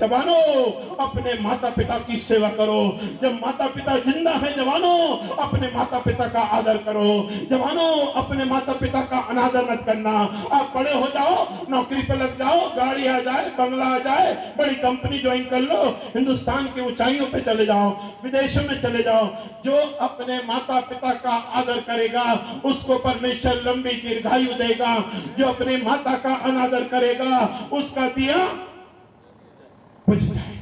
जवानों अपने माता पिता की सेवा करो। जब माता पिता जिंदा है जवानों अपने माता पिता का आदर करो। जवानों अपने माता पिता का अनादर मत करना। आप बड़े हो जाओ, नौकरी पे लग जाओ, गाड़ी आ जाए, बंगला आ जाए, बड़ी कंपनी ज्वाइन कर लो, हिंदुस्तान की ऊंचाइयों पे चले जाओ, विदेशों में चले जाओ, जो अपने माता पिता का आदर करेगा उसको परमेश्वर लंबी दीर्घायु देगा। जो अपने माता का अनादर करेगा उसका दिया बुझ जाएगा।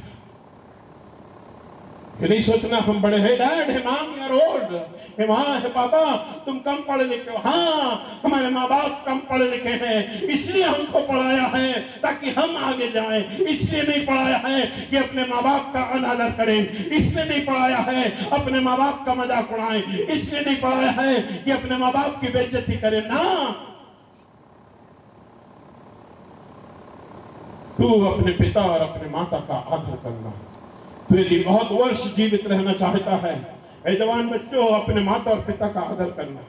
ये नहीं सोचना हम बड़े हैं, डैड है मॉम यू आर ओल्ड, हे माँ है पापा तुम कम पढ़े लिखे हो। हाँ, हमारे माँ बाप कम पढ़े लिखे हैं, इसलिए हमको पढ़ाया है ताकि हम आगे जाएं। इसलिए नहीं पढ़ाया है कि अपने माँ बाप का अनादर करें, इसलिए नहीं पढ़ाया है अपने माँ बाप का मजाक उड़ाएं, इसलिए नहीं पढ़ाया है कि अपने माँ बाप की बेइज्जती करें ना। तू अपने पिता और अपने माता का आदर करना। तू यदि बहुत वर्ष जीवित रहना चाहता है, ऐ जवान बच्चों अपने माता और पिता का आदर करना।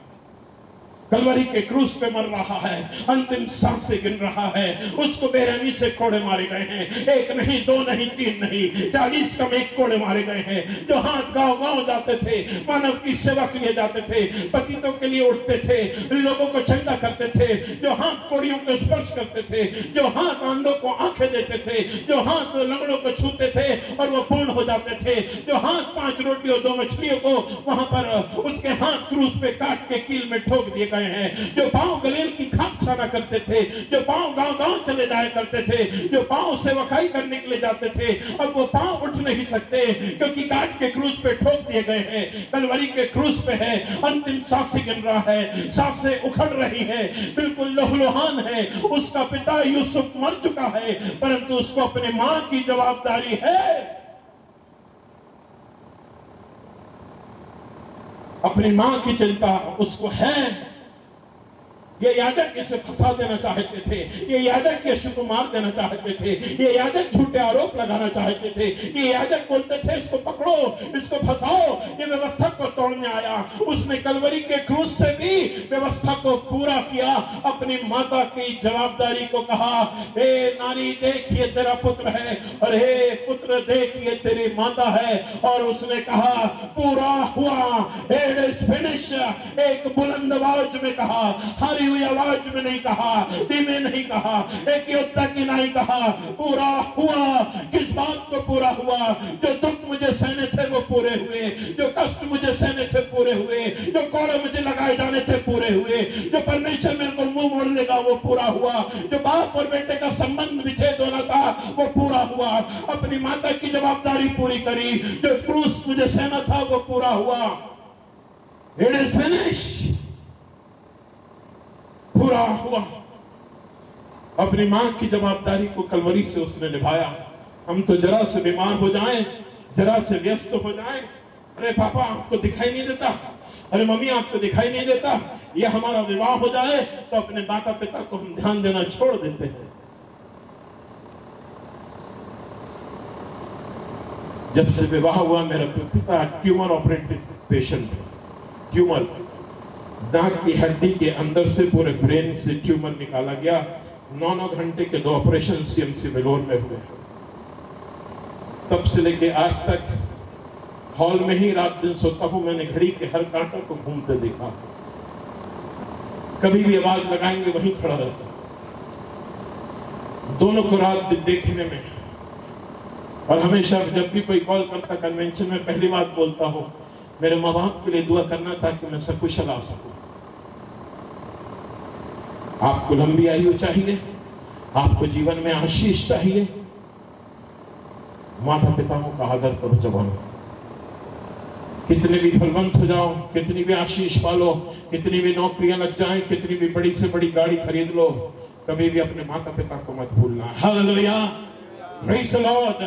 कलवरी के क्रूस पे मर रहा है, अंतिम सांसें गिन रहा है, उसको बेरहमी से कोड़े मारे गए हैं, एक नहीं दो नहीं तीन नहीं 40 कम एक कोड़े मारे गए हैं। जो हाथ गांव गांव जाते थे, मानव की सेवा के लिए जाते थे, पतितों के लिए उठते थे, लोगों को चंदा करते थे, जो हाथ कोड़ियों को स्पर्श करते थे, जो हाथ अंधों को आंखें देते थे, जो हाथ लंगड़ों को छूते थे और वो पूर्ण हो जाते थे, जो हाथ 5 रोटी और 2 मछलियों को वहां पर उसके हाथ क्रूस पे काट के कील में ठोक दिए गए हैं, जो पांव गलील की खाक छाना करते थे, जो पांव गांव गांव चले जाया करते थे, जो पांव सेवकाई करने के लिए जाते थे, अब वो पांव उठ नहीं सकते क्योंकि काट के क्रूस पे ठोक दिए गए हैं। कलवरी के क्रूस पे है, अंतिम सांसें गिन रहा है, सांसें उखड़ रही है, बिल्कुल लहूलुहान है। उसका पिता यूसुफ मर चुका है, परंतु उसको अपने मां की जवाबदारी है, अपनी मां की चिंता उसको है। ये याजक इसे फंसा देना चाहते थे, ये याजक यीशु को मार देना चाहते थे, ये याजक झूठे आरोप लगाना चाहते थे, ये याजक बोलते थे इसको पकड़ो, इसको फंसाओ, ये व्यवस्था को तोड़ने आया। उसने कलवरी के क्रूस से भी व्यवस्था को पूरा किया, अपनी माता की जवाबदारी को कहा, हे नारी देख ये तेरा पुत्र है, और हे पुत्र देख ये तेरी माता है। और उसने कहा पूरा हुआ, इट इज फिनिश, एक बुलंद आवाज में कहा, हारी हुई आवाज में नहीं कहा, धीमे नहीं कहा, एक योद्धा की नहीं कहा, पूरा हुआ। किस बात को पूरा हुआ? जो दुख मुझे सहने थे वो पूरे हुए, जो कष्ट मुझे सहने थे पूरे हुए, जो कोड़े मुझे लगाए जाने थे पूरे हुए, जो परमेश्वर मेरे को मुंह मोड़ लेगा वो पूरा हुआ, जो बाप और बेटे का संबंध विच्छेद होना था वो पूरा हुआ। अपनी माता की जवाबदारी पूरी करी, जो क्रूस मुझे सहना था वो पूरा हुआ। इट इज फिनिश, पूरा हुआ। अपनी मां की जवाबदारी को कलवरी से उसने निभाया। हम तो जरा से बीमार हो जाएं, जरा से व्यस्त हो जाएं, अरे पापा आपको दिखाई नहीं देता, अरे मम्मी आपको दिखाई नहीं देता, ये हमारा विवाह हो जाए तो अपने माता पिता को हम ध्यान देना छोड़ देते हैं। जब से विवाह हुआ मेरा पिता ट्यूमर ऑपरेटेड पेशेंट, ट्यूमर दांत की हड्डी के अंदर से पूरे ब्रेन से ट्यूमर निकाला गया। 9 घंटे के 2 ऑपरेशन सीएमसी बेलोर में हुए। तब से लेके आज तक हॉल में ही रात दिन सोता हूं। मैंने घड़ी के हर कांटे को घूमते देखा, कभी भी आवाज लगाएंगे वहीं खड़ा रहता। दोनों को रात दिन देखने में, और हमेशा जब भी कोई कॉल करता कन्वेंशन में पहली बात बोलता हूं, मेरे माँ बाप के लिए दुआ करना ताकि मैं सकुशल आ सकूं। आपको लंबी आयु चाहिए, आपको जीवन में आशीष चाहिए, माता पिताओं का आदर करो। जवानों, कितने भी फलवंत हो जाओ, कितनी भी आशीष पालो, कितनी भी नौकरियां लग जाएं, कितनी भी बड़ी से बड़ी गाड़ी खरीद लो, कभी भी अपने माता पिता को मत भूलना। Hallelujah, praise the Lord.